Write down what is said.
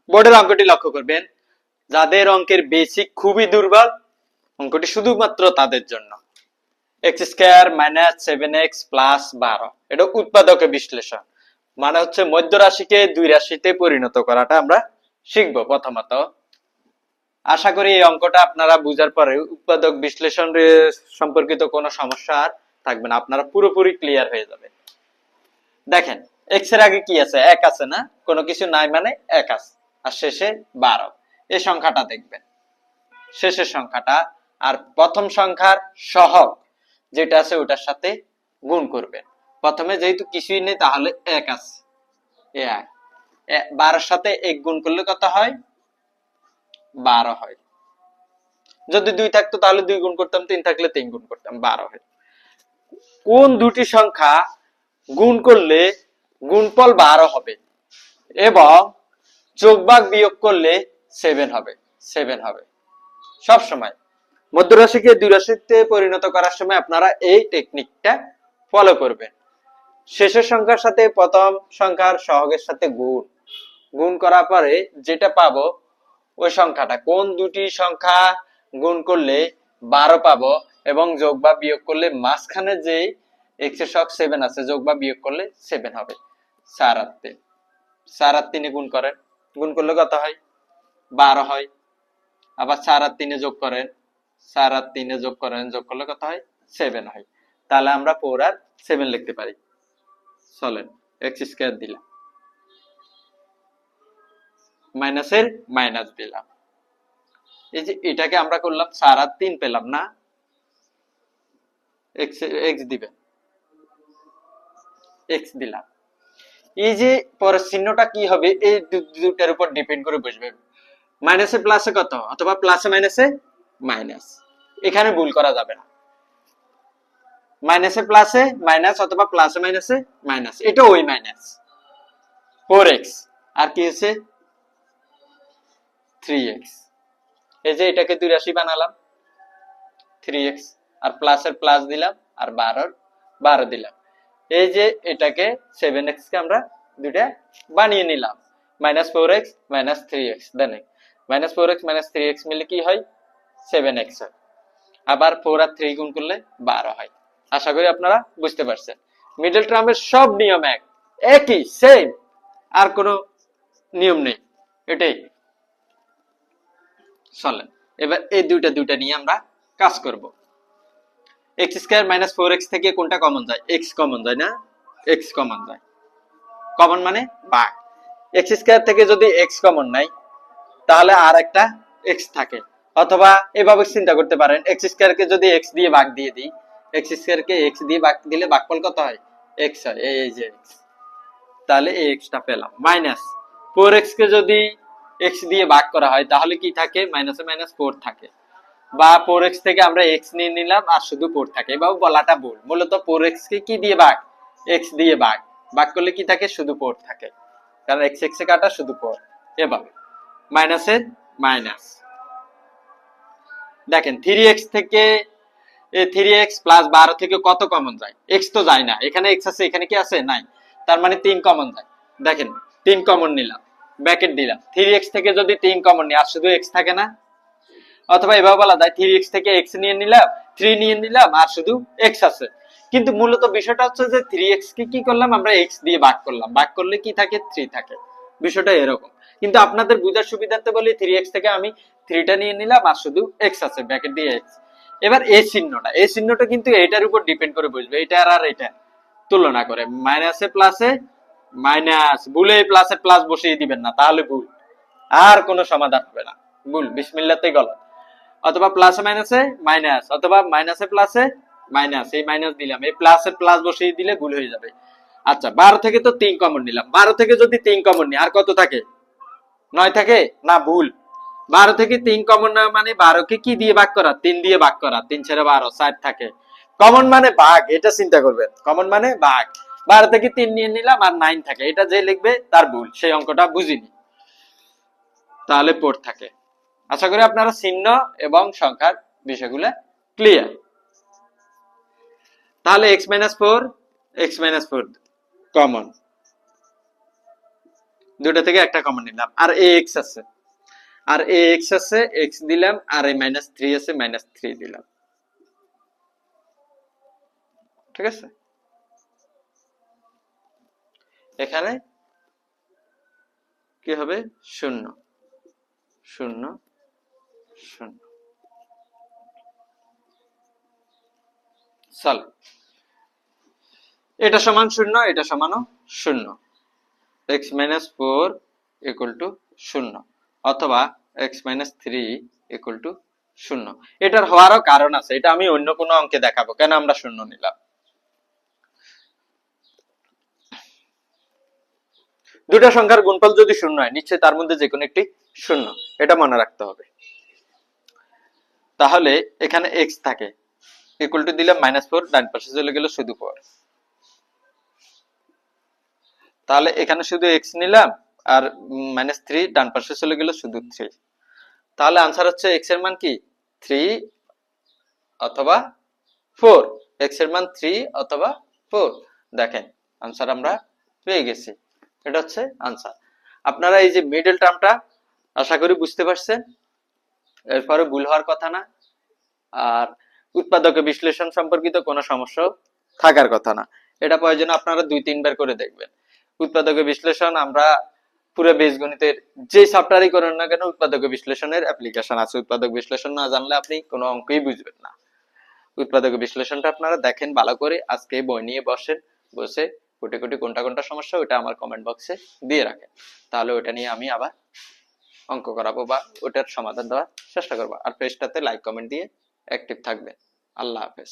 বোর্ডের অঙ্কটি লক্ষ্য করবেন, যাদের অঙ্কের বেসিক খুবই দুর্বল, অঙ্কটি শুধুমাত্র তাদের জন্য। X square minus 7x plus 12, এটা উৎপাদকের বিশ্লেষণ, মানে হচ্ছে মধ্য রাশিকে দুই রাশিতে পরিণত করাটা আমরা শিখবো প্রথমত। আশা করি এই অঙ্কটা আপনারা বুঝার পরে উৎপাদক বিশ্লেষণ সম্পর্কিত কোনো সমস্যা আর থাকবে না, আপনারা পুরোপুরি ক্লিয়ার হয়ে যাবে। দেখেন এক্স এর আগে কি আছে, এক আছে না, কোনো কিছু নাই মানে এক আছে, আর শেষে 12, এই সংখ্যাটা দেখবেন, শেষের সংখ্যাটা, আর প্রথম সংখ্যার সহগ যেটা আছে ওটার সাথে গুণ করবেন। প্রথমে যেহেতু কিছুই নেই তাহলে এক আছে, 12 সাথে এক গুণ করলে কত হয়, 12 হয়। যদি 2 থাকতো তাহলে 2 গুণ করতাম, 3 থাকলে 3 গুণ করতাম, 12 হয়। কোন দুটি সংখ্যা গুণ করলে গুণফল 12 হবে এবং যোগভাগ বিয়োগ করলে 7 হবে, 7 হবে। সব সময় মধ্য রাশিকে দুই রাশিতে পরিণত করার সময় আপনারা এই টেকনিকটা ফলো করবেন। শেষের সংখ্যার সাথে প্রথম সংখ্যার সহগের সাথে গুণ করার পরে যেটা পাবো ওই সংখ্যাটা, কোন দুটি সংখ্যা গুণ করলে 12 পাবো এবং যোগ বা বিয়োগ করলে মাঝখানে যে এক্স এর সহগ 7 আছে, যোগ বা বিয়োগ করলে 7 হবে। 4 আর 3, 4 আর 3 গুণ করেন, গুণ করলে কত হয়, 12 হয়। আবার 4 আর 3 যোগ করেন, 4 আর 3 যোগ করেন, যোগ করলে কত হয়, 7 হয়। তাহলে আমরা 4 আর 7 লিখতে পারি। চলেন এক্স স্কয়ার দিলাম, মাইনাসের মাইনাস দিলাম, এই যে এটাকে আমরা করলাম 4 আর 3 পেলাম না, এক্স এক্স দিবেন, এক্স দিলাম। এই যে পরের চিহ্নটা কি হবে, এই দুটার উপর ডিপেন্ড করে বসবে, মাইনাসে প্লাসে কত অথবা প্লাসে মাইনাসে মাইনাস, এখানে ভুল করা যাবে না। মাইনাসে প্লাসে মাইনাস অথবা প্লাসে মাইনাসে মাইনাস, এটা ওই মাইনাস 4x আর কি আছে 3x। এই যে এটাকে দুই রাশি বানালাম, 3x আর প্লাসের প্লাস দিলাম আর 12 দিলাম। এই যে এটাকে 7x কে আমরা দুইটা বানিয়ে নিলাম, -4x -3x, দেন -4x -3x মিলে কি হয়, 7x হয়। আবার 4 আর 3 গুণ করলে 12 হয়। আশা করি আপনারা বুঝতে পারছেন। মিডল টার্মের সব নিয়ম একই, সেম, আর কোনো নিয়ম নেই, এটাই। চলেন এবার এই দুইটা নিয়ে আমরা কাজ করব। এক্স স্কয়ার -4x থেকে কোনটা কমন যায়, এক্স কমন যায় না, এক্স কমন যায়। কমন মানে ভাগ, এক্স স্কয়ার থেকে যদি এক্স কমন নাই তাহলে আর একটা এক্স থাকে, অথবা এভাবে চিন্তা করতে পারেন, এক্স স্কয়ার কে যদি এক্স দিয়ে ভাগ দিয়ে দিই, এক্স স্কয়ার কে এক্স দিয়ে ভাগ দিলে ভাগফল কত হয়, এক্স হয়, এই যে এক্স, তাহলে এই এক্সটা পেলাম। মাইনাস 4x কে যদি এক্স দিয়ে ভাগ করা হয় তাহলে কি থাকে, মাইনাসে মাইনাস 4 থাকে, বা 4x থেকে আমরা x নিয়ে নিলাম আর শুধু 4 থাকে, এভাবে বলাটা ভুল। মূলত 4x কে কি দিয়ে ভাগ, x দিয়ে ভাগ করলে কি থাকে, শুধু 4 থাকে, কারণ x x এ কাটা শুধু 4। এভাবে মাইনাসের মাইনাস। দেখেন 3x থেকে 3x প্লাস 12 থেকে কত কমন যায়, x তো যায় না, এখানে x আছে, এখানে কি আছে, নাই, তার মানে 3 কমন যায়। দেখেন 3 কমন নিলাম, ব্র্যাকেট দিলাম, 3x থেকে যদি 3 কমন নিই আর শুধু x থাকে না, অথবা এভাবে বলা যায় 3x থেকে x নিয়ে নিলাম, 3 নিয়ে নিলাম আর শুধু x আছে। কিন্তু মূলত বিষয়টা হচ্ছে যে 3x কে কি করলাম আমরা, x দিয়ে ভাগ করলাম, ভাগ করলে কি থাকে, 3 থাকে, বিষয়টা এরকম। কিন্তু আপনাদের বুঝার সুবিধার্থে বলি 3x থেকে আমি 3টা নিয়ে নিলাম আর শুধু x আছে, ব্র্যাকেট দিয়ে x। এবার এই চিহ্নটা কিন্তু এটার উপর ডিপেন্ড করে বসবে, এটা আর এটা তুলনা করে, মাইনাসে প্লাসে মাইনাস, ভুলে প্লাসে প্লাস বসিয়ে দিবেন না, তাহলে ভুল, আর কোনো সমাধান হবে না, ভুল, বিসমিল্লাহতে গলত। অথবা প্লাসে মাইনাসে মাইনাস, অথবা মাইনাসে প্লাসে মাইনাস, এই মাইনাস দিলাম, এই প্লাসে প্লাস বসিয়ে দিলে ভুল হয়ে যাবে। আচ্ছা 12 থেকে তো 3 কমন নিলাম, 12 থেকে যদি 3 কমন নিই আর কত থাকে, 9 থাকে না, ভুল। 12 থেকে 3 কমন না মানে 12 কে কি দিয়ে ভাগ করা, 3 দিয়ে ভাগ করা, 3 ছেড়ে 12, 4 থাকে। কমন মানে ভাগ, এটা চিন্তা করবেন, কমন মানে ভাগ। 12 থেকে 3 নিয়ে নিলাম আর 9 থাকে, এটা যে লিখবে তার ভুল, সেই অঙ্কটা বুঝিনি, তাহলে 4 থাকে। আশা করি আপনারা চিহ্ন এবং সংখ্যার বিষয়গুলো ক্লিয়ার। তাহলে x - 4 কমন, দুইটা থেকে একটা কমন নিলাম, আর এ এক্স আছে, আর এ এক্স আছে, এক্স দিলাম, আর এই মাইনাস থ্রি আছে, মাইনাস থ্রি দিলাম। ঠিক আছে, এখানে কি হবে, শূন্য শূন্য শূন্য। চল, এটা সমান শূন্য, এটা সমানও শূন্য। X minus four equal to শূন্য, অথবা x minus three equal to শূন্য। এটার হওয়ারও কারণ আছে, এটা আমি অন্য কোনো অঙ্কে দেখাবো কেন আমরা শূন্য নিলাম। দুটা সংখ্যার গুণফল যদি শূন্য হয়, নিশ্চয়ই তার মধ্যে যে কোনো একটি শূন্য, এটা মনে রাখতে হবে। তাহলে এখানে এক্স থাকে, ইকুয়াল টু দিলাম মাইনাস ফোর, ডান পাশে চলে গেল শুধু ফোর। তাহলে এখানে শুধু এক্স নিলাম, আর মাইনাস থ্রি ডান পাশে চলে গেল শুধু থ্রি। তাহলে আনসার হচ্ছে এক্স এর মান কি, থ্রি অথবা ফোর। এক্স এর মান থ্রি অথবা ফোর। দেখেন আনসার আমরা পেয়ে গেছি, এটা হচ্ছে আনসার। আপনারা এই যে মিডল টার্মটা আশা করি বুঝতে পারছেন, এরপরে ভুল হওয়ার কথা না। আর উৎপাদক বিশ্লেষণ সম্পর্কিত কোনো সমস্যা থাকার কথা না, এটা প্রয়োজন আপনারা 2-3 বার করে দেখবেন। উৎপাদক বিশ্লেষণ আমরা পুরো বীজগণিতের যে চ্যাপ্টারই করেন না কেন, উৎপাদক বিশ্লেষণের অ্যাপ্লিকেশন আছে। উৎপাদক বিশ্লেষণ না জানলে আপনি কোনো অঙ্কই বুঝবেন না। উৎপাদক বিশ্লেষণটা আপনারা দেখেন ভালো করে, আজকে বই নিয়ে বসেন, বসে কোটি কোটি কোনটা কোনটা সমস্যা ওটা আমার কমেন্ট বক্সে দিয়ে রাখেন, তাহলে ওটা নিয়ে আমি আবার অঙ্ক করাবো বা ওটার সমাধান দেওয়ার চেষ্টা করবো। আর পেজটাতে লাইক কমেন্ট দিয়ে অ্যাক্টিভ থাকবেন। আল্লাহ হাফেজ।